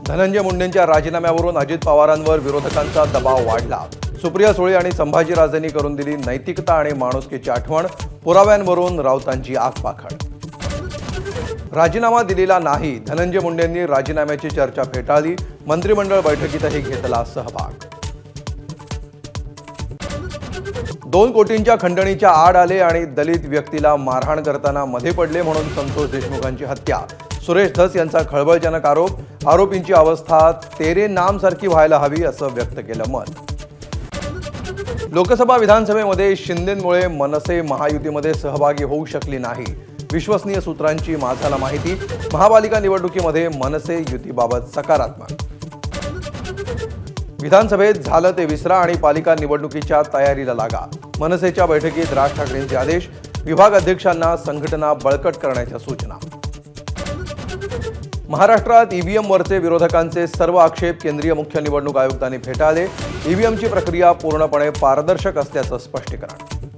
धनंजय मुंडेंच्या राजीनाम्यावरून अजित पवारांवर विरोधकांचा दबाव वाढला। सुप्रिया सुळे आणि संभाजीराजेंनी करून दिली नैतिकता आणि माणुसकीची आठवण, पुराव्यांवरून राऊतांची आगपाखड। राजीनामा दिलेला नाही, धनंजय मुंडेंनी राजीनाम्याची चर्चा फेटाळली, मंत्रिमंडळ बैठकीतही घेतला सहभाग। 2 कोटींच्या खंडणीच्या आड आले आणि दलित व्यक्तीला मारहाण करताना मध्ये पडले म्हणून संतोष देशमुखांची हत्या। सुरेश धस यांचा खळबळजनक आरोप, आरोपींची अवस्था तेरे नाम सारखी व्हायला हवी असं व्यक्त केलं मत। लोकसभा विधानसभेमध्ये शिंदेंमुळे मनसे महायुतीमध्ये सहभागी होऊ शकली नाही, विश्वसनीय सूत्रांची माझाला माहिती। महापालिका निवडणुकीमध्ये मनसे युतीबाबत सकारात्मक। विधानसभेत झालं ते विसरा आणि पालिका निवडणुकीच्या तयारीला लागा, मनसेच्या बैठकीत राज ठाकरेंचे आदेश, विभाग अध्यक्षांना संघटना बळकट करण्याच्या सूचना। महाराष्ट्रात ईव्हीएमवरचे विरोधकांचे सर्व आक्षेप केंद्रीय मुख्य निवडणूक आयुक्तांनी फेटाळले, ईव्हीएमची प्रक्रिया पूर्णपणे पारदर्शक असल्याचं स्पष्टीकरण।